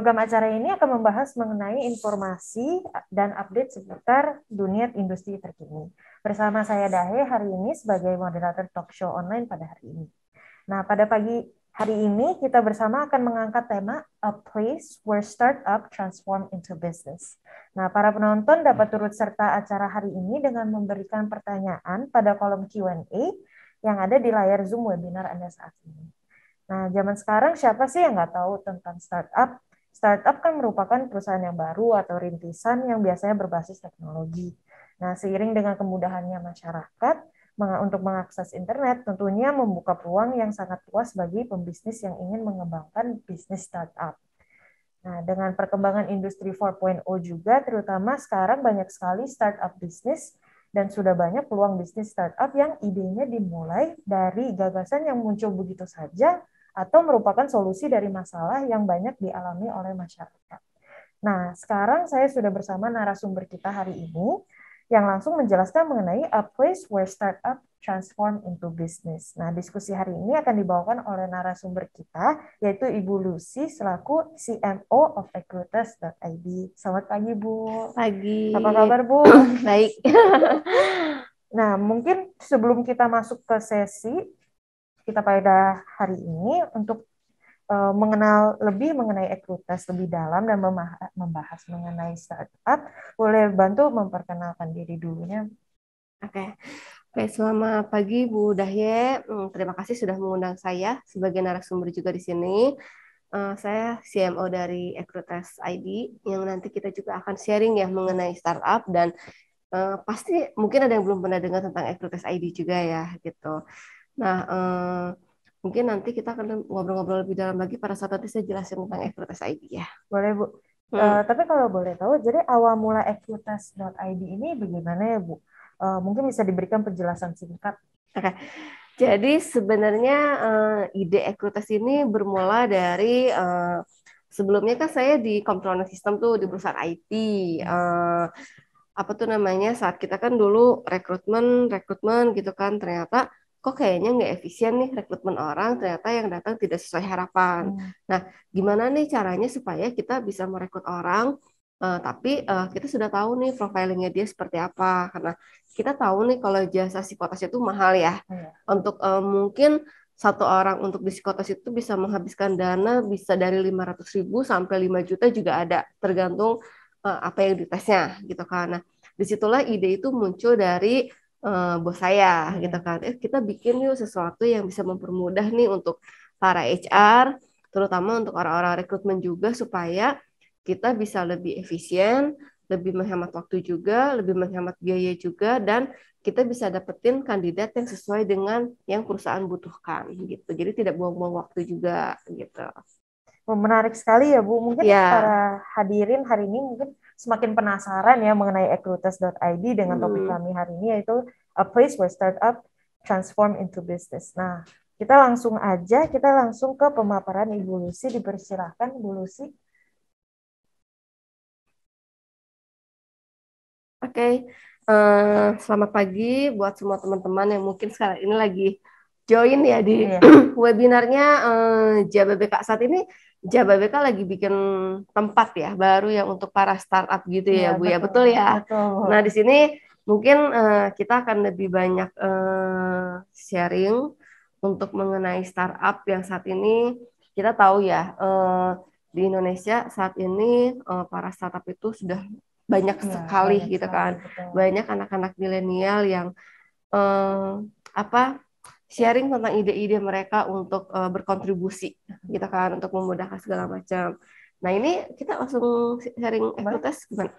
program acara ini akan membahas mengenai informasi dan update seputar dunia industri terkini. Bersama saya Dahe hari ini sebagai moderator talk show online pada hari ini. Nah, pada pagi hari ini kita bersama akan mengangkat tema A Place Where Startup Transform into Business. Nah, para penonton dapat turut serta acara hari ini dengan memberikan pertanyaan pada kolom Q&A yang ada di layar Zoom webinar Anda saat ini. Nah, zaman sekarang siapa sih yang nggak tahu tentang startup? Startup kan merupakan perusahaan yang baru atau rintisan yang biasanya berbasis teknologi. Nah, seiring dengan kemudahannya masyarakat untuk mengakses internet, tentunya membuka peluang yang sangat luas bagi pembisnis yang ingin mengembangkan bisnis startup. Nah, dengan perkembangan industri 4.0 juga, terutama sekarang banyak sekali startup bisnis dan sudah banyak peluang bisnis startup yang idenya dimulai dari gagasan yang muncul begitu saja atau merupakan solusi dari masalah yang banyak dialami oleh masyarakat. Nah, sekarang saya sudah bersama narasumber kita hari ini yang langsung menjelaskan mengenai A Place Where Startup Transform into Business. Nah, diskusi hari ini akan dibawakan oleh narasumber kita, yaitu Ibu Lucy selaku CMO of Recruiters.id. Selamat pagi, Bu. Pagi. Apa kabar, Bu? Baik. Nah, mungkin sebelum kita masuk ke sesi kita pada hari ini untuk mengenal lebih mengenai Recruiters lebih dalam dan membahas mengenai startup, boleh bantu memperkenalkan diri dulunya? Oke, selamat pagi Bu Dahye. Terima kasih sudah mengundang saya sebagai narasumber juga di sini. Saya CMO dari Recruiters ID yang nanti kita juga akan sharing ya mengenai startup dan pasti mungkin ada yang belum pernah dengar tentang Recruiters ID juga ya gitu. Nah, mungkin nanti kita akan ngobrol-ngobrol lebih dalam lagi pada saat nanti saya jelasin tentang Recruiters ID ya. Boleh, Bu. Tapi kalau boleh tahu, jadi awal mula Recruiters.id ini bagaimana ya, Bu? Mungkin bisa diberikan penjelasan singkat. Oke. Jadi sebenarnya ide Recruiters ini bermula dari sebelumnya kan saya di Control System tuh di perusahaan IT. Apa tuh namanya, saat kita kan dulu rekrutmen gitu kan, ternyata kok kayaknya nggak efisien nih rekrutmen orang, ternyata yang datang tidak sesuai harapan. Nah, gimana nih caranya supaya kita bisa merekrut orang, tapi kita sudah tahu nih profilingnya dia seperti apa, karena kita tahu nih kalau jasa psikotes itu mahal ya. Untuk mungkin satu orang untuk di psikotes itu bisa menghabiskan dana bisa dari 500.000 sampai 5 juta juga ada, tergantung apa yang ditesnya gitu kan. Nah, disitulah ide itu muncul dari bos saya gitu kan. Kita bikin yuk sesuatu yang bisa mempermudah nih untuk para HR, terutama untuk orang-orang rekrutmen juga, supaya kita bisa lebih efisien, lebih menghemat waktu juga, lebih menghemat biaya juga, dan kita bisa dapetin kandidat yang sesuai dengan yang perusahaan butuhkan gitu. Jadi tidak buang-buang waktu juga gitu. Menarik sekali ya, Bu. Mungkin para hadirin hari ini mungkin semakin penasaran ya mengenai Recruiters.id dengan topik kami hari ini, yaitu A Place Where Startup Transform into Business. Nah, kita langsung ke pemaparan Ibu Lucy. Dipersilahkan, Bu Lucy. Oke. Selamat pagi buat semua teman-teman yang mungkin sekarang ini lagi join ya di webinarnya Jababeka. Saat ini Jababeka lagi bikin tempat ya baru yang untuk para startup gitu ya, Bu, ya, betul ya. Betul. Nah, di sini mungkin kita akan lebih banyak sharing untuk mengenai startup yang saat ini kita tahu ya, di Indonesia saat ini para startup itu sudah banyak sekali gitu kan. Banyak anak-anak milenial yang sharing tentang ide-ide mereka untuk berkontribusi gitu kan, untuk memudahkan segala macam. Nah, ini kita langsung sharing Recruiters gimana?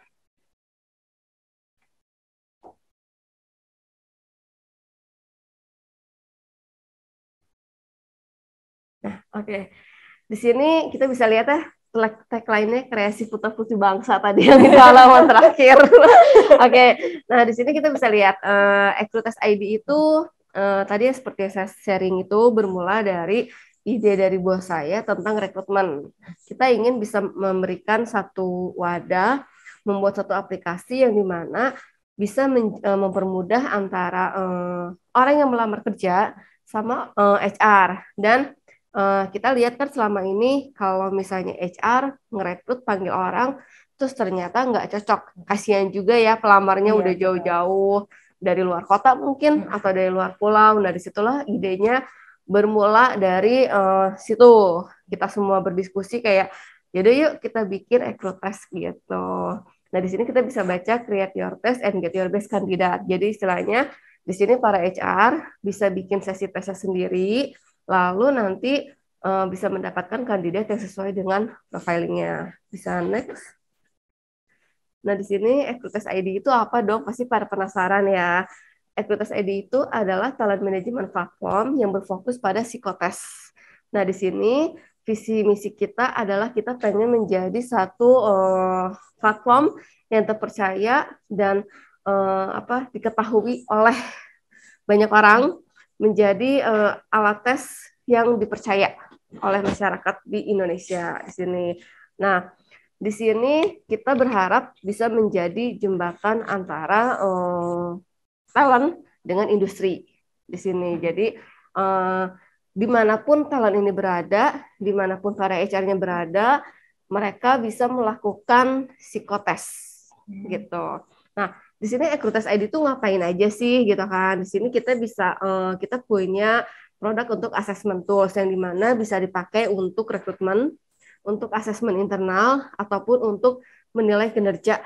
Nah, oke. Di sini kita bisa lihat ya tagline-nya kreasi putra putri bangsa tadi yang di halaman terakhir. Oke. Nah, di sini kita bisa lihat Recruiters ID itu tadi seperti yang saya sharing itu bermula dari ide dari bos saya tentang rekrutmen. Kita ingin bisa memberikan satu wadah, membuat satu aplikasi yang dimana bisa mempermudah antara orang yang melamar kerja sama HR, dan kita lihat kan selama ini kalau misalnya HR ngerekrut panggil orang, terus ternyata nggak cocok. Kasihan juga ya pelamarnya Iya, udah betul. jauh-jauh dari luar kota mungkin atau dari luar pulau. Nah disitulah idenya bermula dari situ. Kita semua berdiskusi kayak, yaudah yuk kita bikin Ekrutest gitu. Nah di sini kita bisa baca create your test and get your best candidate. Jadi istilahnya di sini para HR bisa bikin sesi tesnya sendiri, lalu nanti bisa mendapatkan kandidat yang sesuai dengan profilingnya. Bisa next. Nah, di sini Equitas ID itu apa dong? Pasti pada penasaran ya. Equitas ID itu adalah talent management platform yang berfokus pada psikotes. Nah, di sini visi misi kita adalah kita pengen menjadi satu platform yang terpercaya dan diketahui oleh banyak orang menjadi alat tes yang dipercaya oleh masyarakat di Indonesia di sini. Nah, di sini kita berharap bisa menjadi jembatan antara talent dengan industri di sini. Jadi dimanapun talent ini berada, dimanapun para HR-nya berada, mereka bisa melakukan psikotes gitu. Nah, di sini Ekrutes ID itu ngapain aja sih gitu kan? Di sini kita bisa kita punya produk untuk assessment tools yang dimana bisa dipakai untuk rekrutmen, untuk asesmen internal ataupun untuk menilai kinerja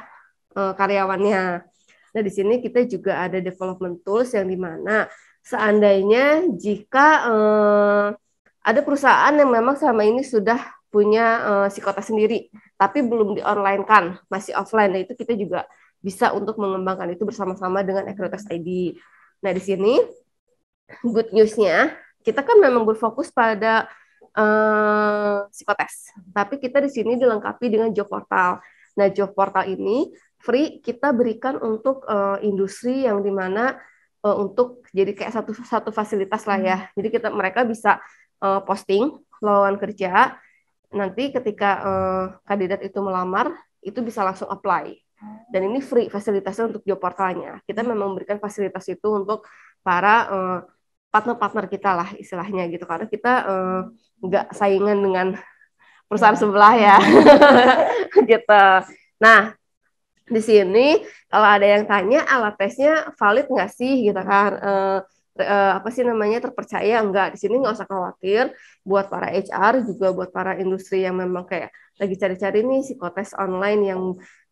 karyawannya. Nah, di sini kita juga ada development tools yang dimana seandainya jika ada perusahaan yang memang selama ini sudah punya psikota sendiri, tapi belum di-online kan, masih offline. Nah, itu kita juga bisa untuk mengembangkan itu bersama-sama dengan Ekrutes ID. Nah, di sini good news-nya, kita kan memang berfokus pada psikotes, tapi kita di sini dilengkapi dengan job portal. Nah, job portal ini free kita berikan untuk industri yang dimana untuk jadi kayak satu fasilitas lah ya. Jadi mereka bisa posting lowongan kerja. Nanti ketika kandidat itu melamar, itu bisa langsung apply. Dan ini free fasilitasnya untuk job portalnya. Kita memang memberikan fasilitas itu untuk para partner-partner kita lah istilahnya gitu. Karena kita nggak saingan dengan perusahaan sebelah ya. Gitu. Nah, di sini kalau ada yang tanya alat tesnya valid nggak sih gitu kan, apa sih namanya terpercaya enggak, di sini nggak usah khawatir buat para HR juga buat para industri yang memang kayak lagi cari-cari nih psikotes online yang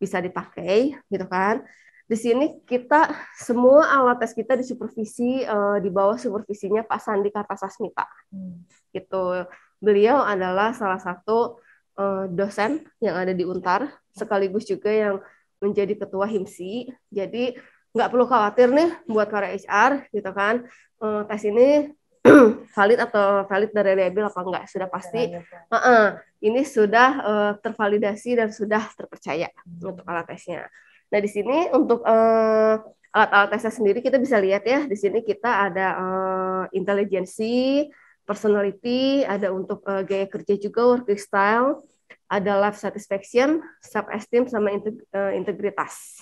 bisa dipakai gitu kan. Di sini kita semua alat tes kita disupervisi di bawah supervisinya Pak Sandi Kartasasmita gitu. Beliau adalah salah satu dosen yang ada di Untar sekaligus juga yang menjadi ketua HIMSI. Jadi nggak perlu khawatir nih buat para HR gitu kan. Tes ini valid atau valid dan reliable apa enggak, sudah pasti. Ini sudah tervalidasi dan sudah terpercaya untuk alat tesnya. Nah, di sini untuk alat-alat tesnya sendiri kita bisa lihat ya. Di sini kita ada intelijensi, personality, ada untuk gaya kerja juga, working style, ada life satisfaction, self-esteem, sama integritas.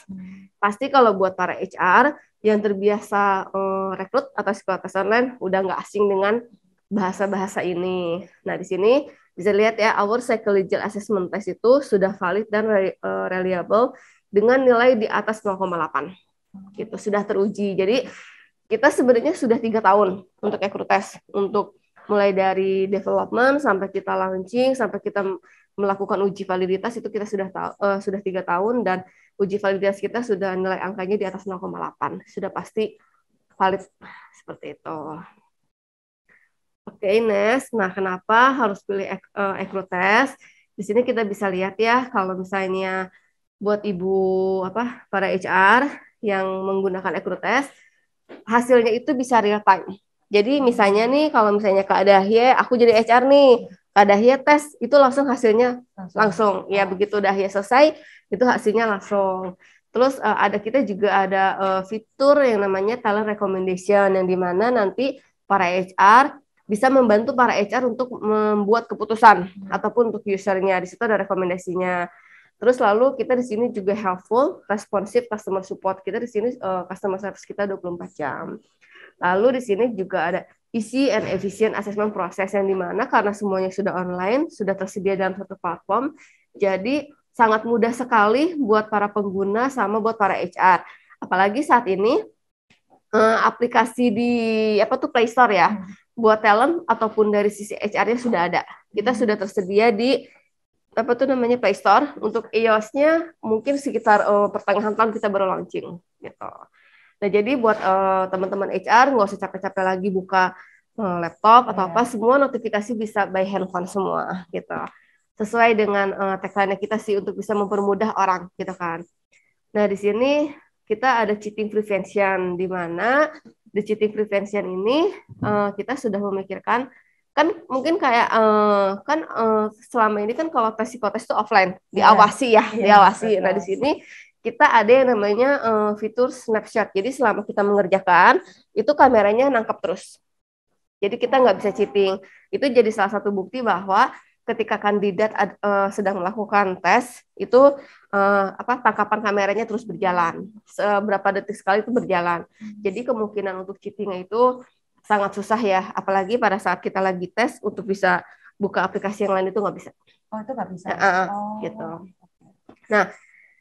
Pasti kalau buat para HR yang terbiasa rekrut atau psikotes online udah nggak asing dengan bahasa-bahasa ini. Nah, di sini bisa lihat ya, our psychological assessment test itu sudah valid dan reliable dengan nilai di atas 0,8. Gitu, sudah teruji. Jadi kita sebenarnya sudah 3 tahun untuk Ekrutes, untuk mulai dari development sampai kita launching sampai kita melakukan uji validitas itu kita sudah 3 tahun dan uji validitas kita sudah nilai angkanya di atas 0,8, sudah pasti valid seperti itu. Oke, Nes. Nah, kenapa harus pilih Ekrutes? Di sini kita bisa lihat ya, kalau misalnya buat para HR yang menggunakan Ekrutes, hasilnya itu bisa real time. Jadi misalnya nih, kalau misalnya Kak Dahye, aku jadi HR nih, Kak Dahye tes, itu langsung hasilnya langsung. Ya, begitu Dahye selesai, itu hasilnya langsung. Terus kita juga ada fitur yang namanya talent recommendation, yang dimana nanti para HR bisa membantu para HR untuk membuat keputusan ataupun untuk usernya. Di situ ada rekomendasinya. Terus lalu kita di sini juga helpful, responsive customer support. Kita di sini customer service kita 24 jam. Lalu di sini juga ada easy and efficient assessment process, yang dimana karena semuanya sudah online, sudah tersedia dalam satu platform, jadi sangat mudah sekali buat para pengguna sama buat para HR. Apalagi saat ini aplikasi di Play Store ya, buat talent ataupun dari sisi HR-nya sudah ada. Kita sudah tersedia di Play Store. Untuk iOS-nya mungkin sekitar pertengahan tahun kita baru launching gitu. Nah, jadi buat teman-teman HR nggak usah capek-capek lagi buka laptop atau apa, semua notifikasi bisa by handphone semua gitu. Sesuai dengan tagline kita sih, untuk bisa mempermudah orang gitu kan. Nah, di sini kita ada cheating prevention, di mana di cheating prevention ini kita sudah memikirkan, kan mungkin kayak selama ini kan kalau tes psikotes itu offline, diawasi ya, diawasi. Nah, di sini kita ada yang namanya fitur snapshot. Jadi selama kita mengerjakan, itu kameranya nangkap terus. Jadi kita nggak bisa cheating. Itu jadi salah satu bukti bahwa ketika kandidat sedang melakukan tes, itu tangkapan kameranya terus berjalan. Seberapa detik sekali itu berjalan. Jadi kemungkinan untuk cheating itu sangat susah ya. Apalagi pada saat kita lagi tes, untuk bisa buka aplikasi yang lain itu nggak bisa. Oh, itu nggak bisa. Gitu. Nah,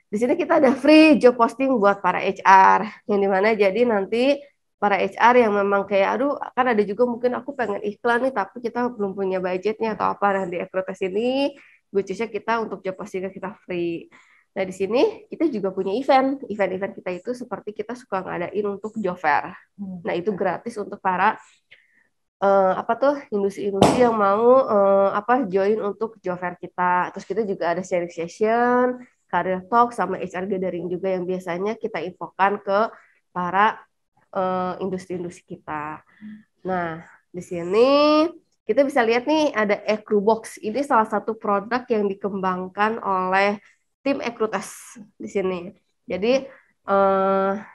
di sini kita ada free job posting buat para HR, yang dimana jadi nanti para HR yang memang kayak, aduh, kan ada juga mungkin aku pengen iklan nih, tapi kita belum punya budgetnya atau apa. Nah, di Ekrutas ini, Gucusnya kita untuk job postingnya kita free. Nah, di sini kita juga punya event-event kita itu seperti kita suka ngadain untuk job fair. Nah, itu gratis untuk para industri-industri yang mau join untuk job fair kita. Terus kita juga ada sharing session, career talk, sama HR gathering juga yang biasanya kita infokan ke para industri-industri kita. Nah, di sini kita bisa lihat nih ada Ekrubox. Ini salah satu produk yang dikembangkan oleh tim Ekrutas di sini. Jadi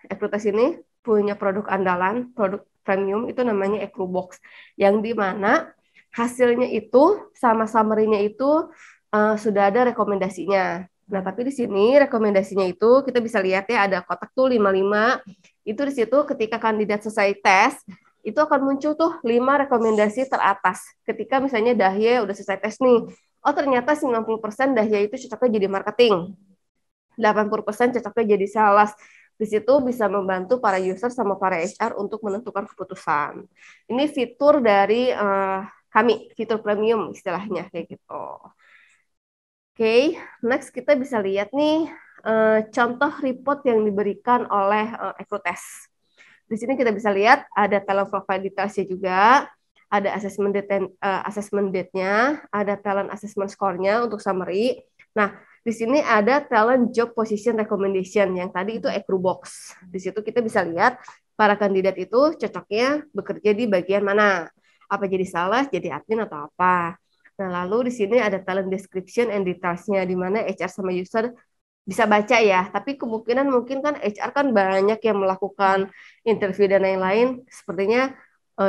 Ekrutas ini punya produk andalan, produk premium, itu namanya Ekrubox, yang dimana hasilnya itu sama summary-nya itu sudah ada rekomendasinya. Nah, tapi di sini rekomendasinya itu kita bisa lihat ya, ada kotak tuh 55. Itu di situ ketika kandidat selesai tes, itu akan muncul tuh 5 rekomendasi teratas. Ketika misalnya Dahye udah selesai tes nih, oh ternyata 90% Dahye itu cocoknya jadi marketing, 80% cocoknya jadi sales. Di situ bisa membantu para user sama para HR untuk menentukan keputusan. Ini fitur dari kami, fitur premium istilahnya kayak gitu. Oke, next kita bisa lihat nih contoh report yang diberikan oleh Ekrutes. Di sini kita bisa lihat ada talent profile detailsnya juga, ada assessment date-nya, ada talent assessment score-nya untuk summary. Nah, di sini ada talent job position recommendation, yang tadi itu Ekrubox. Di situ kita bisa lihat para kandidat itu cocoknya bekerja di bagian mana. Apa jadi sales, jadi admin, atau apa. Nah, lalu di sini ada talent description and details-nya, di mana HR sama user bisa baca ya. Tapi kemungkinan mungkin kan HR kan banyak yang melakukan interview dan lain-lain. Sepertinya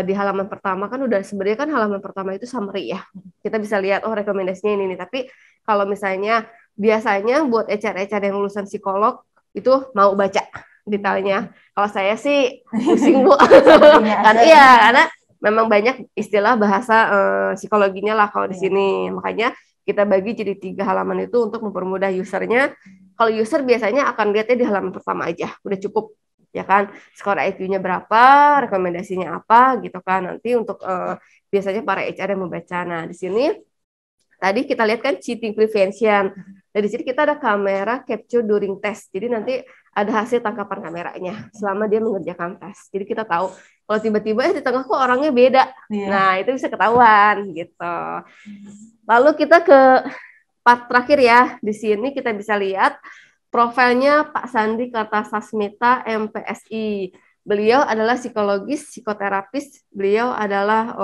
di halaman pertama kan udah, sebenarnya kan halaman pertama itu summary ya. Kita bisa lihat, oh rekomendasinya ini nih. Tapi kalau misalnya biasanya buat HR-HR yang lulusan psikolog itu mau baca detailnya. Kalau saya sih pusing Bu. Karena memang banyak istilah bahasa psikologinya lah kalau di sini. Makanya kita bagi jadi 3 halaman itu untuk mempermudah usernya. Kalau user biasanya akan lihatnya di halaman pertama aja, udah cukup ya kan. Skor IQ-nya berapa, rekomendasinya apa gitu kan. Nanti untuk biasanya para HR yang membaca. Nah, di sini tadi kita lihat kan cheating prevention. Nah, di sini kita ada kamera capture during test. Jadi nanti ada hasil tangkapan kameranya selama dia mengerjakan tes. Jadi kita tahu kalau tiba-tiba di tengah kok orangnya beda. Nah, itu bisa ketahuan gitu. Lalu kita ke part terakhir ya. Di sini kita bisa lihat profilnya Pak Sandi Kartasasmita, MPSI. Beliau adalah psikologis, psikoterapis. Beliau adalah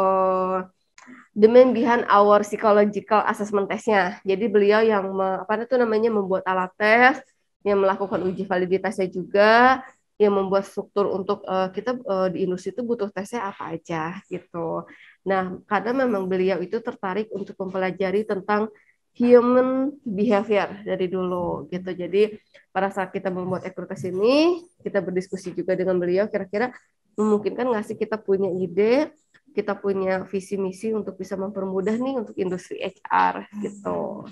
the main behind our psychological assessment test-nya. Jadi beliau yang membuat alat tes, yang melakukan uji validitasnya juga, yang membuat struktur untuk kita di industri itu butuh tesnya apa aja gitu. Nah, karena memang beliau itu tertarik untuk mempelajari tentang human behavior dari dulu gitu. Jadi pada saat kita membuat Ekrutas ini, kita berdiskusi juga dengan beliau, kira-kira memungkinkan nggak sih kita punya ide kita punya visi misi untuk bisa mempermudah nih untuk industri HR gitu.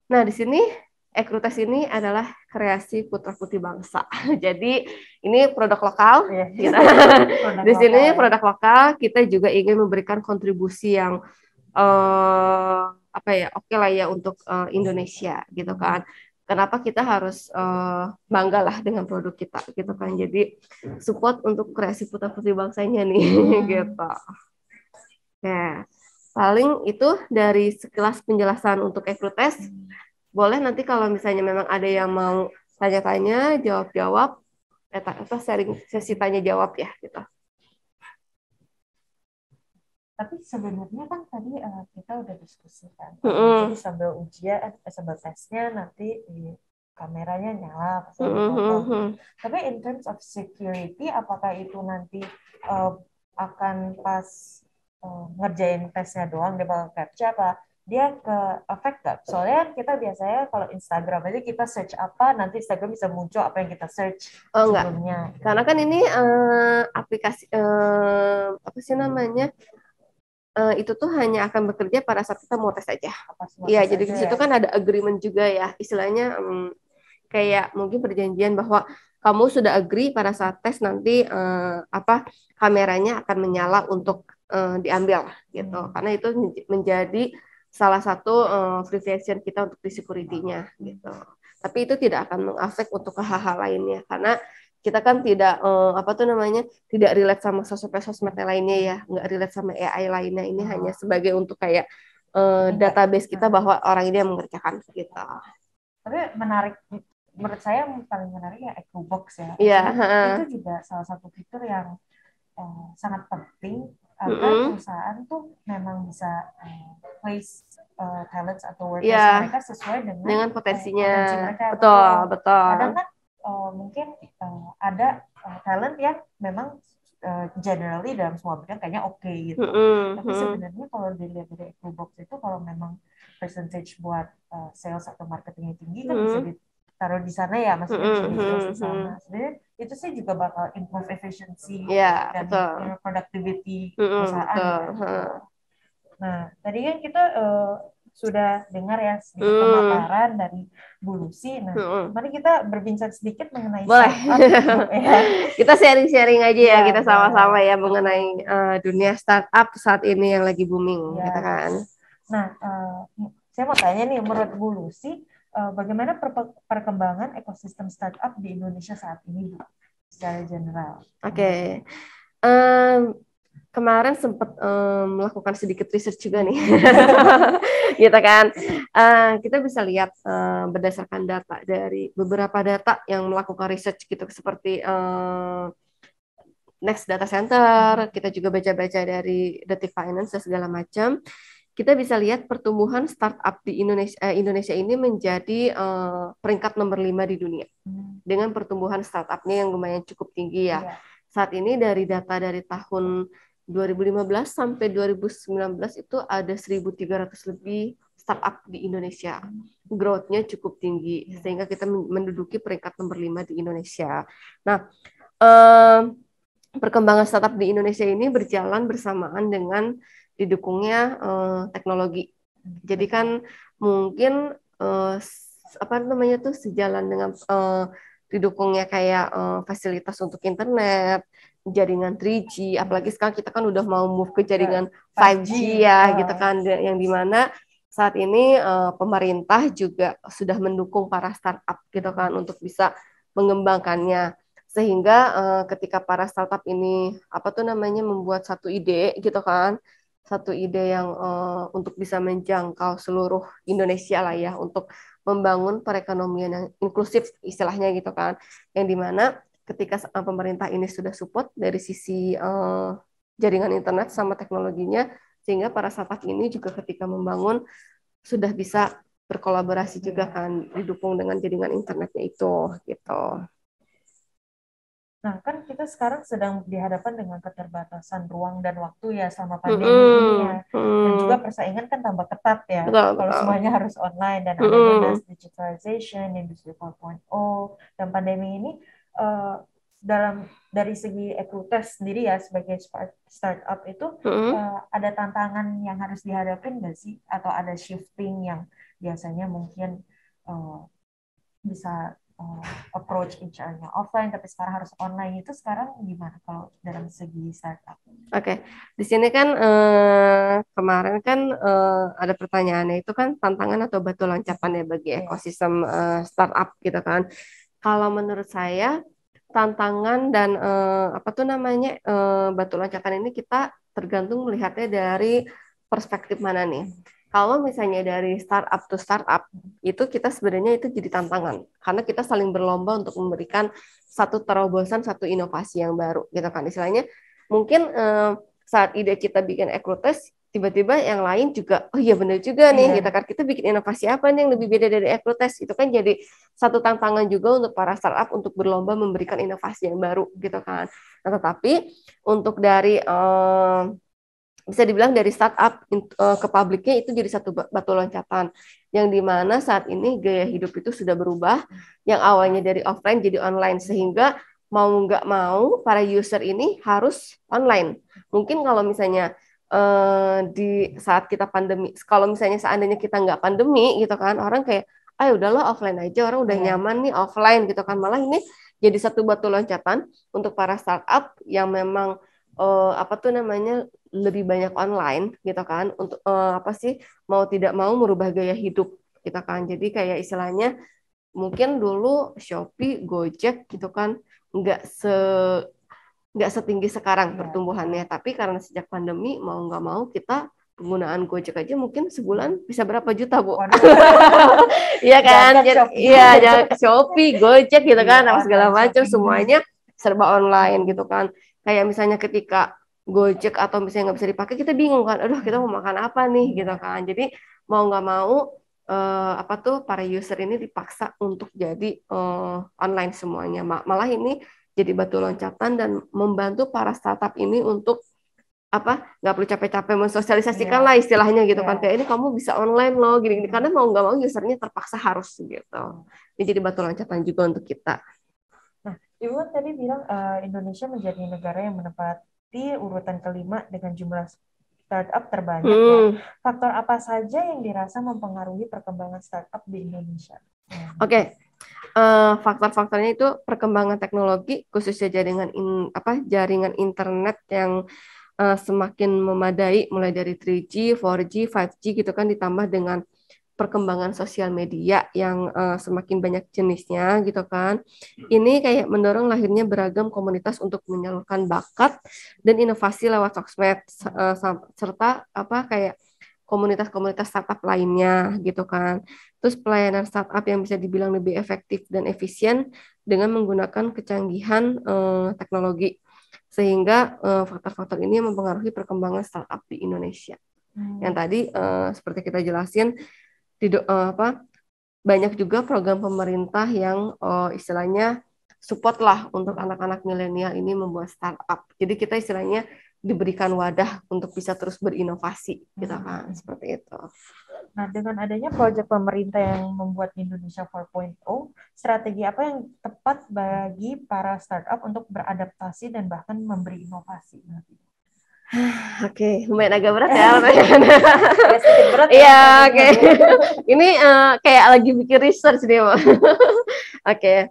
Nah, di sini Ekrutes ini adalah kreasi putra putri bangsa. Jadi ini produk lokal. Kita, di sini produk lokal, kita juga ingin memberikan kontribusi yang apa ya, oke lah ya untuk Indonesia gitu kan. Kenapa kita harus bangga lah dengan produk kita gitu kan. Jadi support untuk kreasi putra putri bangsanya nih gitu. Nah, paling itu dari sekilas penjelasan untuk Ekrutes. Boleh nanti kalau misalnya memang ada yang mau tanya-tanya, jawab-jawab, sharing sesi tanya-jawab ya gitu. Tapi sebenarnya kan tadi kita udah diskusikan, jadi sambil ujian, sambil tesnya nanti di kameranya nyala, pas lagi foto. Tapi in terms of security, apakah itu nanti akan pas ngerjain tesnya doang dia bakal capture apa? Dia ke efek gak? Soalnya kita biasanya kalau Instagram aja kita search apa, nanti Instagram bisa muncul apa yang kita search sebelumnya. Enggak. Karena kan ini aplikasi apa sih namanya? Itu tuh hanya akan bekerja pada saat kita mau tes aja. Iya, jadi di situ kan ada agreement juga ya, istilahnya kayak mungkin perjanjian bahwa kamu sudah agree pada saat tes nanti apa kameranya akan menyala untuk diambil gitu. Karena itu menjadi salah satu free version kita untuk di security-nya gitu. Tapi itu tidak akan mengafek untuk hal-hal lainnya karena kita kan tidak apa tuh namanya tidak relate sama sosmed lainnya ya, nggak relate sama AI lainnya. Ini hanya sebagai untuk kayak database kita bahwa orang ini yang mengerjakan gitu. Tapi menarik, menurut saya paling menarik ya EcoBox ya. Itu juga salah satu fitur yang sangat penting agar perusahaan tuh memang bisa place talents atau workers mereka sesuai dengan potensinya. Mereka. Betul. Kadang kan mungkin ada talent yang memang generally dalam semua bidang kayaknya oke gitu. Tapi sebenarnya kalau dilihat dari EcoBox itu kalau memang percentage buat sales atau marketingnya tinggi kan bisa ditaruh di sana ya, maksudnya bisa di sana. Sebenarnya itu sih juga bakal improve efficiency dan productivity perusahaan. Nah, tadi kan kita sudah dengar ya sedikit pemaparan dari Bu Lucy. Nah, mari kita berbincang sedikit mengenai startup. Kita sharing-sharing aja ya, kita sama-sama ya mengenai dunia startup saat ini yang lagi booming, gitu kan. Nah, saya mau tanya nih, menurut Bu Lucy, bagaimana perkembangan ekosistem startup di Indonesia saat ini, Bu? Secara general. Oke. Kemarin sempat melakukan sedikit research juga nih, gitu kan. Kita bisa lihat berdasarkan data dari beberapa data yang melakukan research gitu, seperti Next Data Center, kita juga baca-baca dari Detik Finance dan segala macam. Kita bisa lihat pertumbuhan startup di Indonesia ini menjadi peringkat nomor 5 di dunia, dengan pertumbuhan startupnya yang lumayan cukup tinggi ya. Saat ini dari data dari tahun 2015 sampai 2019 itu ada 1.300 lebih startup di Indonesia. Growth-nya cukup tinggi, sehingga kita menduduki peringkat nomor 5 di Indonesia. Nah, perkembangan startup di Indonesia ini berjalan bersamaan dengan didukungnya teknologi. Jadi kan mungkin apa namanya tuh sejalan dengan didukungnya kayak fasilitas untuk internet, jaringan 3G, apalagi sekarang kita kan udah mau move ke jaringan 5G ya, gitu kan, yang dimana saat ini pemerintah juga sudah mendukung para startup gitu kan untuk bisa mengembangkannya, sehingga ketika para startup ini apa tuh namanya membuat satu ide gitu kan, satu ide yang untuk bisa menjangkau seluruh Indonesia lah ya, untuk membangun perekonomian yang inklusif istilahnya gitu kan, yang dimana ketika pemerintah ini sudah support dari sisi jaringan internet sama teknologinya, sehingga para startup ini juga ketika membangun sudah bisa berkolaborasi juga kan, didukung dengan jaringan internetnya itu gitu. Nah, kan kita sekarang sedang dihadapkan dengan keterbatasan ruang dan waktu ya selama pandemi ini ya. Dan juga persaingan kan tambah ketat ya. Kalau semuanya harus online dan adanya mass digitalization, industri 4.0, dan pandemi ini dari segi Ekrutes sendiri ya sebagai startup itu ada tantangan yang harus dihadapin nggak sih? Atau ada shifting yang biasanya mungkin bisa approach HR-nya offline tapi sekarang harus online, itu sekarang gimana kalau dalam segi startup? Oke, di sini kan kemarin kan ada pertanyaannya itu kan tantangan atau batu loncatan ya bagi ekosistem startup gitu kan. Kalau menurut saya tantangan dan apa tuh namanya batu loncatan ini kita tergantung melihatnya dari perspektif mana nih. Kalau misalnya dari startup to startup itu kita sebenarnya itu jadi tantangan karena kita saling berlomba untuk memberikan satu terobosan, satu inovasi yang baru gitu kan. Istilahnya mungkin saat ide kita bikin Ekrutes tiba-tiba yang lain juga, oh iya benar juga nih, kita bikin inovasi apa nih yang lebih beda dari Ekrutes, itu kan jadi satu tantangan juga untuk para startup untuk berlomba memberikan inovasi yang baru gitu kan. Nah, tetapi untuk dari bisa dibilang dari startup ke publiknya itu jadi satu batu loncatan yang dimana saat ini gaya hidup itu sudah berubah, yang awalnya dari offline jadi online sehingga mau nggak mau para user ini harus online. Mungkin kalau misalnya di saat kita pandemi, kalau misalnya seandainya kita nggak pandemi gitu kan, orang kayak, ah udahlah offline aja, orang udah nyaman nih offline gitu kan. Malah ini jadi satu batu loncatan untuk para startup yang memang apa tuh namanya lebih banyak online gitu kan, untuk apa sih mau tidak mau merubah gaya hidup gitu kan. Jadi kayak istilahnya mungkin dulu Shopee, Gojek gitu kan nggak setinggi sekarang pertumbuhannya. Tapi karena sejak pandemi mau nggak mau kita penggunaan Gojek aja mungkin sebulan bisa berapa juta, Bu? Iya kan? Iya, jangan Shopee, Gojek gitu kan, apa segala macam semuanya serba online gitu kan. Kayak misalnya ketika Gojek atau misalnya nggak bisa dipakai, kita bingung kan, aduh kita mau makan apa nih gitu kan. Jadi mau nggak mau apa tuh para user ini dipaksa untuk jadi online semuanya. Malah ini jadi batu loncatan dan membantu para startup ini untuk apa nggak perlu capek-capek mensosialisasikan lah istilahnya gitu kan, kayak ini kamu bisa online loh gini-gini, karena mau nggak mau usernya terpaksa harus gitu. Ini jadi batu loncatan juga untuk kita. Nah, Ibu tadi bilang Indonesia menjadi negara yang menempati urutan kelima dengan jumlah startup terbanyak ya. Faktor apa saja yang dirasa mempengaruhi perkembangan startup di Indonesia? Oke. Faktor-faktornya itu perkembangan teknologi, khususnya jaringan internet yang semakin memadai, mulai dari 3G, 4G, 5G gitu kan, ditambah dengan perkembangan sosial media yang semakin banyak jenisnya gitu kan. Ini kayak mendorong lahirnya beragam komunitas untuk menyalurkan bakat dan inovasi lewat sosmed serta apa kayak komunitas-komunitas startup lainnya gitu kan. Terus pelayanan startup yang bisa dibilang lebih efektif dan efisien dengan menggunakan kecanggihan teknologi. Sehingga faktor-faktor ini mempengaruhi perkembangan startup di Indonesia. Yang tadi seperti kita jelasin, banyak juga program pemerintah yang istilahnya support lah untuk anak-anak milenial ini membuat startup. Jadi kita istilahnya diberikan wadah untuk bisa terus berinovasi, gitu kan, seperti itu. Nah, dengan adanya proyek pemerintah yang membuat Indonesia 4.0, strategi apa yang tepat bagi para startup untuk beradaptasi dan bahkan memberi inovasi? Oke, lumayan agak berat ya. Berat. Iya, oke. Ini kayak lagi bikin research nih, Pak. Oke.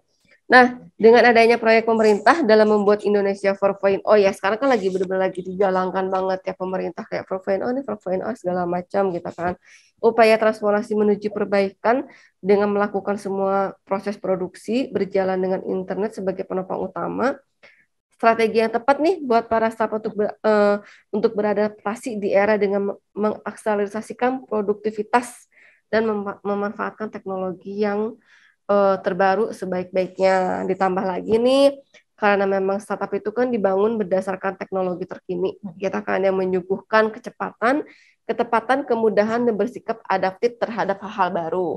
Nah, dengan adanya proyek pemerintah dalam membuat Indonesia 4.0, ya sekarang kan lagi benar-benar lagi digalangkan banget ya pemerintah, kayak 4.0 nih, 4.0 segala macam gitu kan. Upaya transformasi menuju perbaikan dengan melakukan semua proses produksi berjalan dengan internet sebagai penopang utama. Strategi yang tepat nih buat para startup untuk beradaptasi di era dengan mengakselerasikan produktivitas dan memanfaatkan teknologi yang terbaru sebaik-baiknya. Ditambah lagi nih, karena memang startup itu kan dibangun berdasarkan teknologi terkini, kita kan yang menyuguhkan kecepatan, ketepatan, kemudahan, dan bersikap adaptif terhadap hal-hal baru.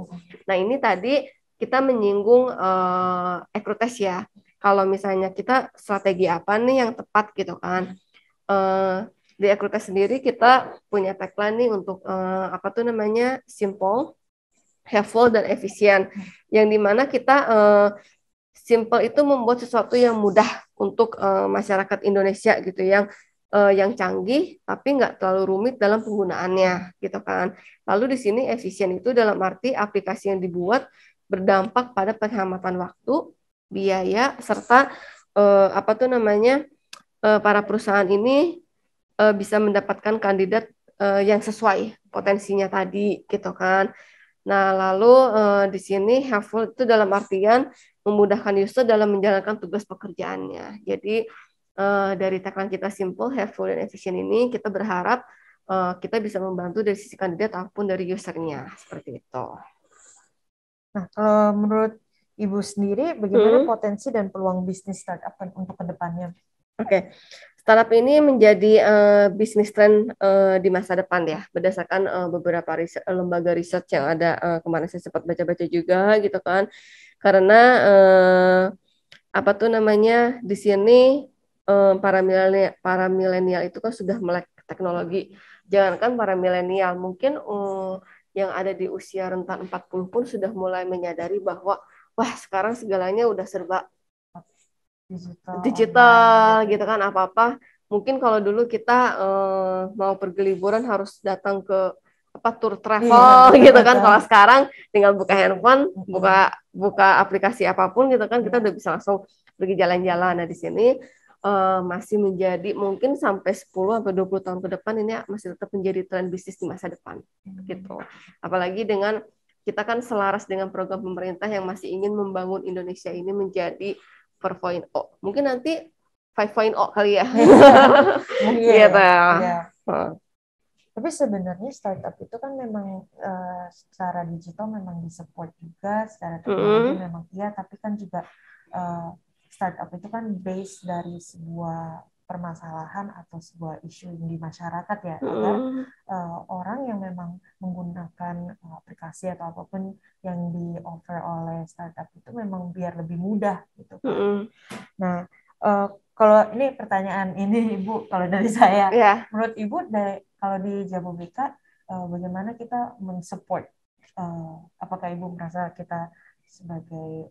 Nah, ini tadi kita menyinggung Ekrutes ya. Kalau misalnya kita strategi apa nih yang tepat gitu kan. Di Ekrutes sendiri kita punya tagline nih untuk apa tuh namanya, simple, helpful, dan efisien, yang dimana kita simple itu membuat sesuatu yang mudah untuk masyarakat Indonesia gitu, yang canggih tapi nggak terlalu rumit dalam penggunaannya gitu kan. Lalu di sini efisien itu dalam arti aplikasi yang dibuat berdampak pada penghematan waktu, biaya, serta apa tuh namanya, para perusahaan ini bisa mendapatkan kandidat yang sesuai potensinya tadi gitu kan. Nah, lalu di sini helpful itu dalam artian memudahkan user dalam menjalankan tugas pekerjaannya. Jadi dari tagline kita simple, helpful, dan efisien ini kita berharap kita bisa membantu dari sisi kandidat ataupun dari usernya seperti itu. Nah, kalau menurut Ibu sendiri, bagaimana potensi dan peluang bisnis startup untuk kedepannya? Oke. Startup ini menjadi bisnis tren di masa depan ya, berdasarkan beberapa lembaga riset yang ada, kemarin saya sempat baca-baca juga gitu kan. Karena apa tuh namanya, di sini para milenial itu kan sudah melek teknologi. Jangankan para milenial, mungkin yang ada di usia rentan 40 pun sudah mulai menyadari bahwa wah, sekarang segalanya udah serba digital gitu kan, apa-apa. Mungkin kalau dulu kita mau pergi liburan harus datang ke tour travel gitu kan. Kalau sekarang tinggal buka handphone, buka aplikasi apapun gitu kan, kita udah bisa langsung pergi jalan-jalan. Nah, di sini masih menjadi mungkin sampai 10 atau 20 tahun ke depan ini masih tetap menjadi tren bisnis di masa depan gitu. Apalagi dengan kita kan selaras dengan program pemerintah yang masih ingin membangun Indonesia ini menjadi 4.0. Mungkin nanti 5.0 kali ya. Gitu. Ya. Tapi sebenarnya startup itu kan memang secara digital memang disupport juga, secara teknologi memang iya, tapi kan juga startup itu kan base dari sebuah permasalahan atau sebuah isu di masyarakat ya, agar orang yang memang menggunakan aplikasi atau apapun yang di-offer oleh startup itu memang biar lebih mudah gitu kan. Nah, kalau ini pertanyaan ini Ibu, kalau dari saya, menurut Ibu kalau di Jababeka bagaimana kita mensupport? Apakah Ibu merasa kita sebagai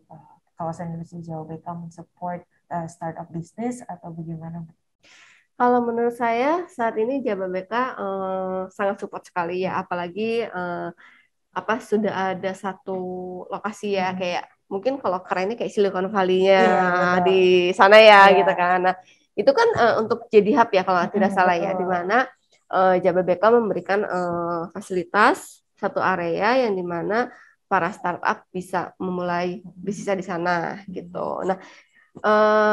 kawasan industri Jababeka mensupport startup bisnis atau bagaimana? Kalau menurut saya saat ini Jababeka sangat support sekali ya, apalagi sudah ada satu lokasi ya, kayak mungkin kalau kerennya kayak Silicon Valley-nya di sana ya gitu kan. Nah, itu kan untuk jadi hub ya kalau tidak salah ya, di mana Jababeka memberikan fasilitas satu area yang dimana para startup bisa memulai bisnisnya di sana gitu. Nah,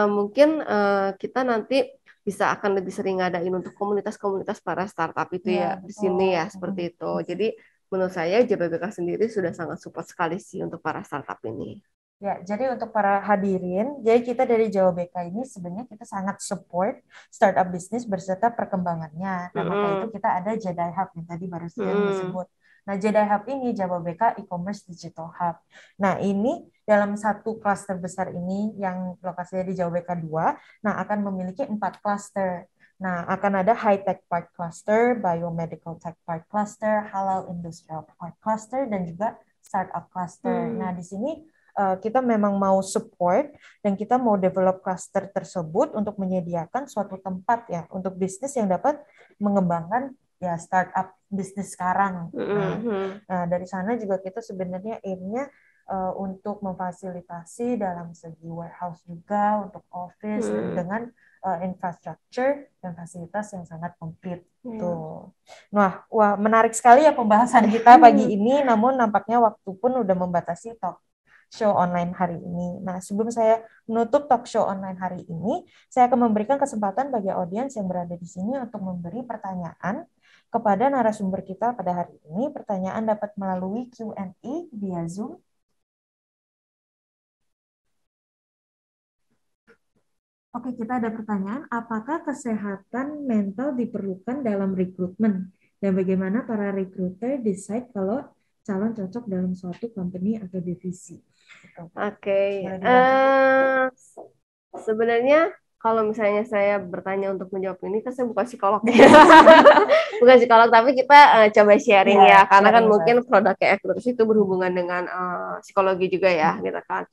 mungkin kita nanti bisa akan lebih sering ngadain untuk komunitas-komunitas para startup itu ya di sini ya, seperti itu. Jadi menurut saya Jababeka sendiri sudah sangat support sekali sih untuk para startup ini. Ya, jadi untuk para hadirin, jadi kita dari Jababeka ini sebenarnya kita sangat support startup bisnis berserta perkembangannya. Nah, maka itu kita ada Jedi Hub yang tadi baru saja disebut. Nah, Jedi Hub ini Jababeka E-commerce Digital Hub. Nah, ini dalam satu klaster besar ini yang lokasinya di Jababeka 2, nah akan memiliki 4 klaster. Nah, akan ada High Tech Park Cluster, Biomedical Tech Park Cluster, Halal Industrial Park Cluster, dan juga Startup Cluster. Nah, di sini kita memang mau support dan kita mau develop cluster tersebut untuk menyediakan suatu tempat ya untuk bisnis yang dapat mengembangkan ya startup bisnis sekarang. Nah, dari sana juga kita sebenarnya aimnya untuk memfasilitasi dalam segi warehouse juga untuk office dengan infrastructure dan fasilitas yang sangat komplit. Tuh. Nah, wah menarik sekali ya pembahasan kita pagi ini. Namun nampaknya waktu pun udah membatasi talk show online hari ini. Nah, sebelum saya menutup talk show online hari ini, saya akan memberikan kesempatan bagi audiens yang berada di sini untuk memberi pertanyaan kepada narasumber kita pada hari ini. Pertanyaan dapat melalui Q&A via Zoom. Oke, kita ada pertanyaan. Apakah kesehatan mental diperlukan dalam rekrutmen? Dan bagaimana para recruiter decide kalau calon cocok dalam suatu company atau divisi? Oke. Sebenarnya kalau misalnya saya bertanya untuk menjawab ini, kan saya bukan psikolog ya. Bukan psikolog, tapi kita coba sharing ya. Karena kan mungkin produknya Equitus itu berhubungan dengan psikologi juga ya, gitu kan.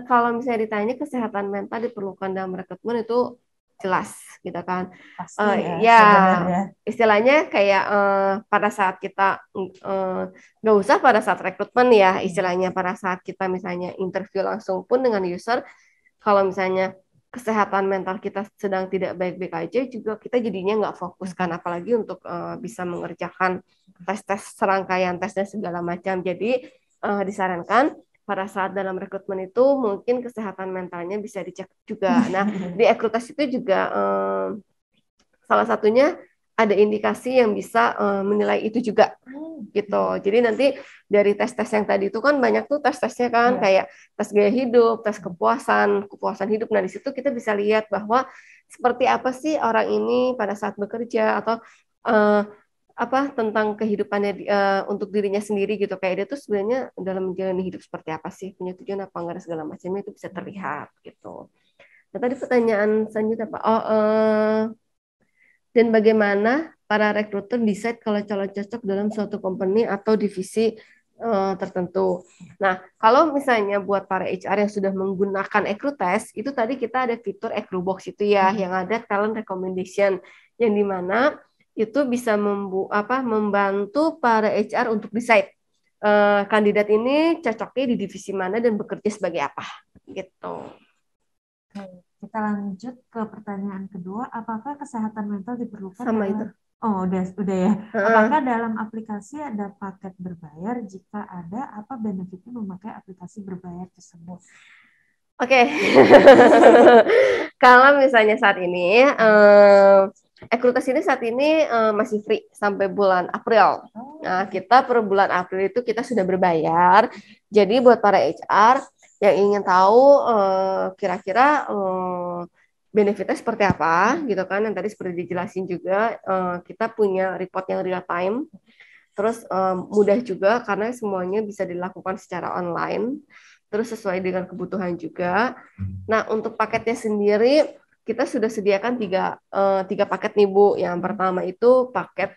Kalau misalnya ditanya kesehatan mental diperlukan dalam rekrutmen itu jelas gitu kan. Pasti ya Ya sebenarnya. istilahnya kayak pada saat kita nggak usah pada saat rekrutmen ya, istilahnya pada saat kita misalnya interview langsung pun dengan user, kalau misalnya kesehatan mental kita sedang tidak baik-baik aja juga kita jadinya nggak fokuskan, apalagi untuk bisa mengerjakan tes-tes serangkaian tes dan segala macam. Jadi disarankan pada saat dalam rekrutmen itu mungkin kesehatan mentalnya bisa dicek juga. Nah, di rekrutasi itu juga salah satunya ada indikasi yang bisa menilai itu juga gitu. Jadi nanti dari tes-tes yang tadi itu kan banyak tuh tes-tesnya kan, kayak tes gaya hidup, tes kepuasan hidup. Nah, di situ kita bisa lihat bahwa seperti apa sih orang ini pada saat bekerja atau uh, apa tentang kehidupannya untuk dirinya sendiri gitu. Kayak dia tuh sebenarnya dalam menjalani hidup seperti apa sih, punya tujuan apa enggak segala macamnya itu bisa terlihat gitu. Nah, tadi pertanyaan selanjutnya Pak. Dan bagaimana para rekruter decide kalau calon cocok dalam suatu company atau divisi tertentu. Nah, kalau misalnya buat para HR yang sudah menggunakan EcruTest, itu tadi kita ada fitur EcruBox itu ya, yang ada talent recommendation, yang dimana itu bisa membantu para HR untuk decide kandidat ini cocoknya di divisi mana dan bekerja sebagai apa, gitu. Kita lanjut ke pertanyaan kedua. Apakah kesehatan mental diperlukan Sama dalam... itu. Oh, udah ya. Apakah dalam aplikasi ada paket berbayar? Jika ada, apa benefitnya memakai aplikasi berbayar tersebut? Oke. Kalau misalnya saat ini, Ekrutas ini saat ini masih free sampai bulan April. Nah, kita per bulan April itu kita sudah berbayar. Jadi buat para HR yang ingin tahu kira-kira benefitnya seperti apa, gitu kan? Yang tadi seperti dijelasin juga, kita punya report yang real time. Terus mudah juga karena semuanya bisa dilakukan secara online. Terus sesuai dengan kebutuhan juga. Nah, untuk paketnya sendiri kita sudah sediakan tiga paket nih Bu. Yang pertama itu paket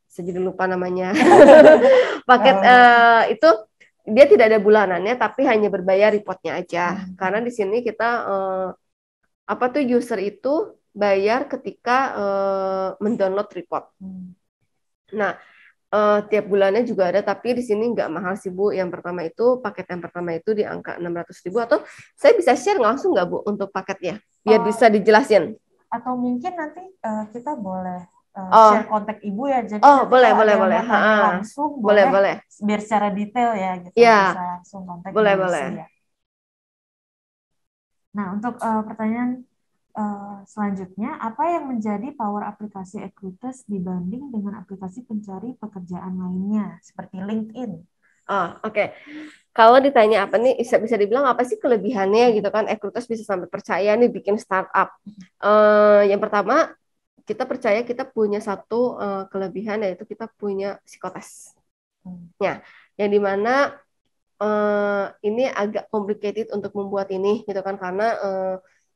saya jadi lupa namanya. Paket itu dia tidak ada bulanannya tapi hanya berbayar reportnya aja. Karena di sini kita user itu bayar ketika mendownload report. Nah, tiap bulannya juga ada, tapi di sini nggak mahal sih Bu. Paket yang pertama itu di angka 600.000, atau saya bisa share langsung nggak Bu untuk paketnya, biar bisa dijelasin. Atau mungkin nanti kita boleh share kontak Ibu ya, jadi boleh. langsung boleh. Biar secara detail ya, gitu ya, bisa langsung kontak boleh. ya. Nah, untuk pertanyaan selanjutnya, apa yang menjadi power aplikasi Ekrutas dibanding dengan aplikasi pencari pekerjaan lainnya seperti LinkedIn? Oke. Kalau ditanya apa nih, bisa dibilang apa sih kelebihannya gitu kan? Ekrutas bisa sampai percaya nih bikin startup. Yang pertama, kita percaya kita punya satu kelebihan, yaitu kita punya psikotes. Ya, yang dimana ini agak complicated untuk membuat ini gitu kan, karena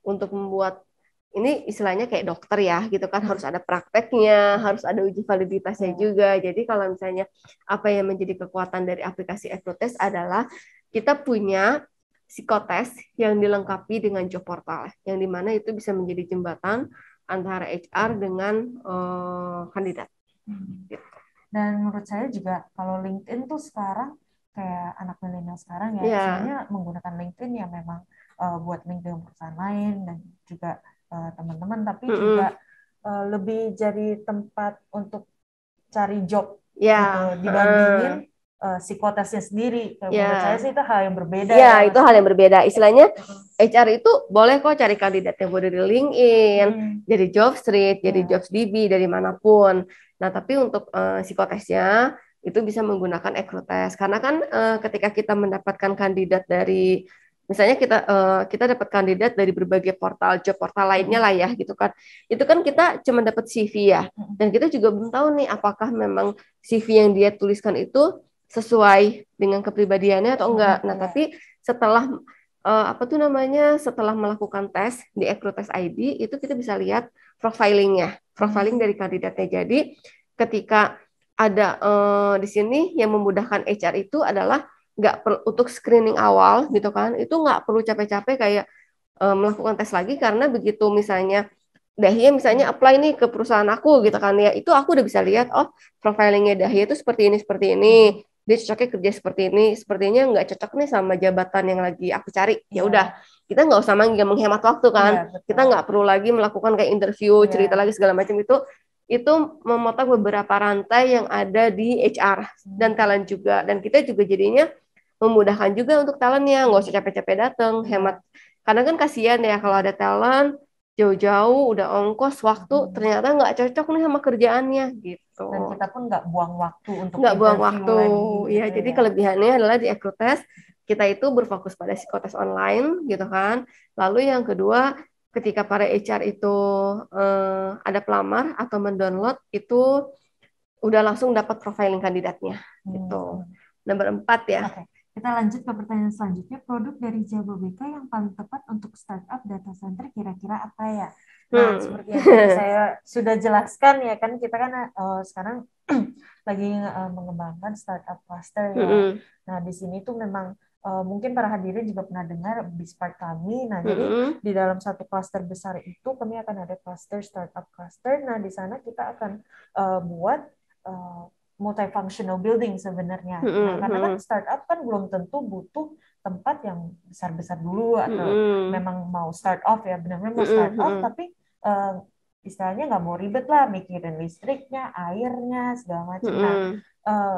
untuk membuat ini istilahnya kayak dokter ya gitu kan, harus ada prakteknya, harus ada uji validitasnya juga. Jadi kalau misalnya apa yang menjadi kekuatan dari aplikasi EcruTest adalah kita punya psikotes yang dilengkapi dengan job portal, yang dimana itu bisa menjadi jembatan antara HR dengan kandidat. Dan menurut saya juga kalau LinkedIn tuh sekarang kayak anak milenial sekarang ya, sebenarnya menggunakan LinkedIn ya memang buat link dengan perusahaan lain dan juga teman-teman, tapi juga lebih jadi tempat untuk cari job gitu dibandingin psikotesnya sendiri. Menurut saya sih itu hal yang berbeda. Ya, itu hal yang berbeda. Istilahnya HR itu boleh kok cari kandidat yang dari LinkedIn, dari Jobstreet, dari JobsDB, dari manapun. Nah, tapi untuk psikotesnya itu bisa menggunakan EcruTest. Karena kan ketika kita mendapatkan kandidat dari, misalnya kita dapat kandidat dari berbagai job portal lainnya lah ya gitu kan. Itu kan kita cuma dapat CV ya. Dan kita juga belum tahu nih apakah memang CV yang dia tuliskan itu sesuai dengan kepribadiannya atau enggak. Nah, tapi setelah setelah melakukan tes di EcruTest ID, itu kita bisa lihat profiling dari kandidatnya. Jadi ketika ada di sini yang memudahkan HR itu adalah nggak perlu untuk screening awal gitu kan, itu nggak perlu capek-capek kayak melakukan tes lagi, karena begitu misalnya Dahlia misalnya apply nih ke perusahaan aku gitu kan ya, itu aku udah bisa lihat, oh profilingnya Dahlia itu seperti ini, dia cocoknya kerja seperti ini, sepertinya nggak cocok nih sama jabatan yang lagi aku cari. Ya udah, kita nggak usah menghemat waktu kan, kita nggak perlu lagi melakukan kayak interview, cerita lagi segala macam. Itu memotong beberapa rantai yang ada di HR dan talent juga, dan kita juga jadinya memudahkan juga untuk talentnya, nggak usah capek-capek datang, hemat. Karena kan kasihan ya kalau ada talent jauh-jauh udah ongkos waktu ternyata nggak cocok nih sama kerjaannya gitu. Dan kita pun nggak buang waktu untuk nggak buang interview waktu lagi ya. gitu Jadi ya. kelebihannya adalah di Ekrutes kita itu berfokus pada psikotes online gitu kan. Lalu yang kedua, ketika para HR itu ada pelamar atau mendownload, itu udah langsung dapat profiling kandidatnya gitu. Nomor 4 ya. Oke. Kita lanjut ke pertanyaan selanjutnya. Produk dari Jababeka yang paling tepat untuk startup data center kira-kira apa ya? Nah, seperti yang tadi saya sudah jelaskan ya kan, kita kan sekarang lagi mengembangkan startup cluster ya. Nah, di sini tuh memang mungkin para hadirin juga pernah dengar Bispark kami. Nah, jadi di dalam satu cluster besar itu kami akan ada cluster startup cluster. Nah, di sana kita akan buat multifunctional building sebenarnya. Nah, karena kan startup kan belum tentu butuh tempat yang besar-besar dulu atau memang mau start off ya, benar-benar mau start off, tapi istilahnya nggak mau ribet lah mikirin listriknya, airnya, segala macam. Nah,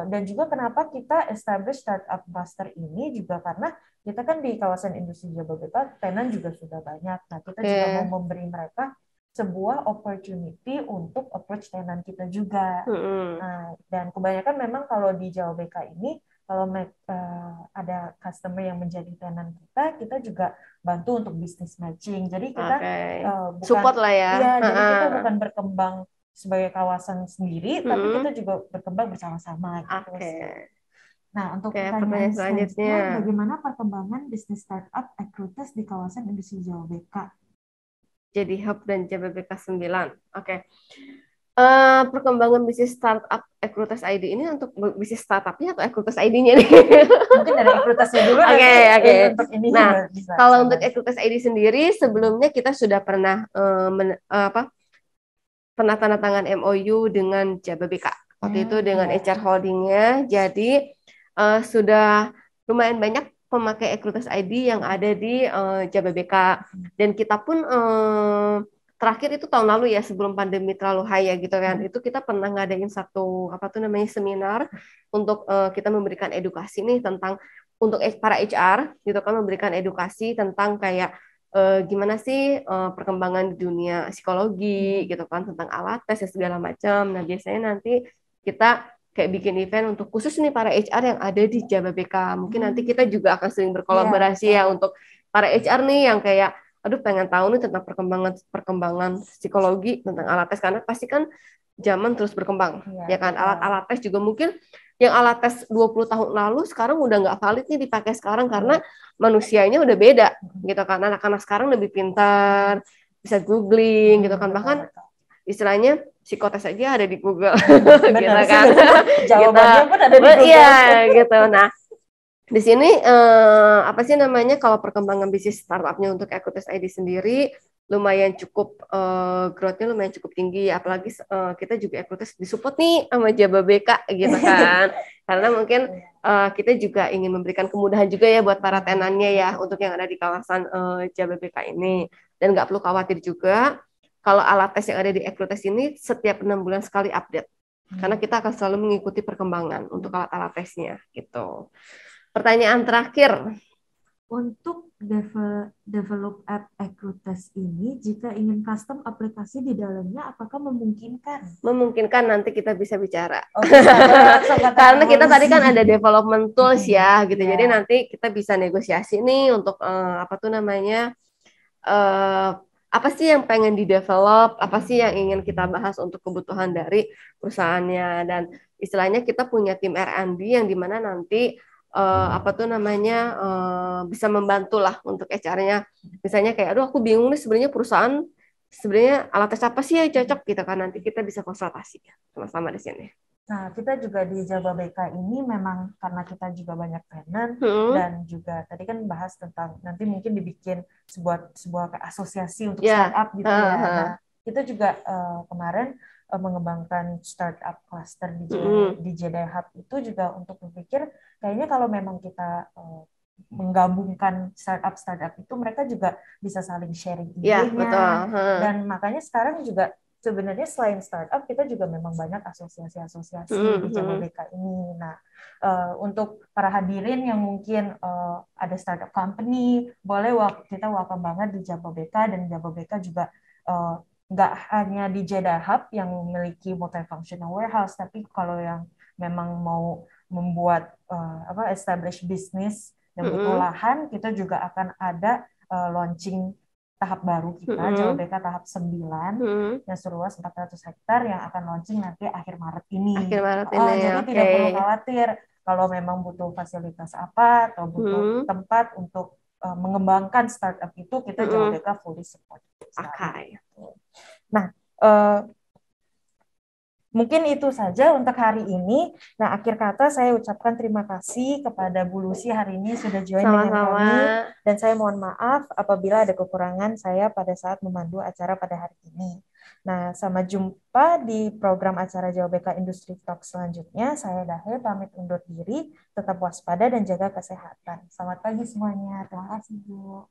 dan juga kenapa kita establish startup cluster ini juga karena kita kan di kawasan industri Jabodetabek tenan juga sudah banyak. Nah, kita juga mau memberi mereka sebuah opportunity untuk approach tenan kita juga. Nah, dan kebanyakan memang kalau di Jawa BK ini, kalau ada customer yang menjadi tenan kita juga bantu untuk business matching. Jadi kita bukan support lah ya. Iya, jadi kita bukan berkembang sebagai kawasan sendiri, tapi kita juga berkembang bersama-sama. Gitu. Nah, untuk pertanyaan selanjutnya, bagaimana perkembangan bisnis startup Ekrutes di kawasan industri Jawa BK? Jadi hub dan Jababeka 9. Oke. Perkembangan bisnis startup Ekrutes ID ini untuk bisnis startupnya atau Ekrutes ID-nya nih? Mungkin dari Ekrutesnya dulu. Oke. Untuk ini nah, kalau untuk Ekrutes ID sendiri, sebelumnya kita sudah pernah pernah tanda tangan MOU dengan Jababeka. Waktu itu dengan HR Holding-nya. Jadi sudah lumayan banyak pemakai Ekrutes ID yang ada di Jababeka, dan kita pun terakhir itu tahun lalu ya, sebelum pandemi terlalu high ya gitu kan, itu kita pernah ngadain satu seminar untuk kita memberikan edukasi nih tentang untuk para HR gitu kan, memberikan edukasi tentang kayak gimana sih perkembangan di dunia psikologi gitu kan, tentang alat tes segala macam. Nah, biasanya nanti kita kayak bikin event untuk khusus nih para HR yang ada di Jababeka. Mungkin nanti kita juga akan sering berkolaborasi ya untuk para HR nih yang kayak aduh pengen tahu nih tentang perkembangan psikologi tentang alat tes, karena pasti kan zaman terus berkembang ya kan. Alat tes juga mungkin yang alat tes 20 tahun lalu sekarang udah nggak valid nih dipakai sekarang, karena manusianya udah beda gitu kan. Anak-anak sekarang lebih pintar, bisa googling gitu kan, bahkan istilahnya psikotes aja ada di Google. Gitu kan. Jawabannya pun ada di Google. Iya gitu. Nah, di sini apa sih namanya, kalau perkembangan bisnis startupnya untuk Ekrutes ID sendiri lumayan cukup growth-nya lumayan cukup tinggi, apalagi kita juga Ekrutes disupport nih sama Jababeka gitu kan. Karena mungkin kita juga ingin memberikan kemudahan juga ya buat para tenannya ya untuk yang ada di kawasan Jababeka ini, dan nggak perlu khawatir juga kalau alat tes yang ada di Ekrutes ini setiap 6 bulan sekali update, karena kita akan selalu mengikuti perkembangan untuk alat-alat tesnya gitu. Pertanyaan terakhir. Untuk develop app Ekrutes ini, jika ingin custom aplikasi di dalamnya, apakah memungkinkan? Memungkinkan, nanti kita bisa bicara. Karena kita tadi kan ada development tools ya, gitu. Jadi nanti kita bisa negosiasi nih untuk apa sih yang pengen di-develop, apa sih yang ingin kita bahas untuk kebutuhan dari perusahaannya, dan istilahnya kita punya tim R&D yang dimana nanti bisa membantu lah untuk HR-nya. Misalnya kayak, aduh aku bingung nih sebenarnya perusahaan sebenarnya alat tes apa sih yang cocok gitu kan, nanti kita bisa konsultasi sama-sama di sini. Nah, kita juga di Jababeka ini memang karena kita juga banyak tenant dan juga tadi kan bahas tentang nanti mungkin dibikin sebuah kayak asosiasi untuk startup gitu ya. Nah, kita juga kemarin mengembangkan startup cluster di JDI Hub itu juga untuk berpikir kayaknya kalau memang kita menggabungkan startup itu mereka juga bisa saling sharing idenya dan makanya sekarang juga sebenarnya selain startup kita juga memang banyak asosiasi-asosiasi di Jababeka ini. Nah, untuk para hadirin yang mungkin ada startup company, boleh kita welcome banget di Jababeka dan Jababeka juga nggak hanya di Jeddah Hub yang memiliki multifunctional warehouse, tapi kalau yang memang mau membuat establish business dan butuh lahan, kita juga akan ada launching tahap baru kita, Jababeka tahap 9 yang seluas 400 hektar yang akan launching nanti akhir Maret ini. Jadi tidak perlu khawatir kalau memang butuh fasilitas apa atau butuh tempat untuk mengembangkan startup itu, kita Jababeka fully support. Nah, mungkin itu saja untuk hari ini. Nah, akhir kata saya ucapkan terima kasih kepada Bu Lucy hari ini sudah join dengan kami. Dan saya mohon maaf apabila ada kekurangan saya pada saat memandu acara pada hari ini. Nah, sampai jumpa di program acara Jababeka Industri Talk selanjutnya. Saya Dahe pamit undur diri. Tetap waspada dan jaga kesehatan. Selamat pagi semuanya. Terima kasih, Bu.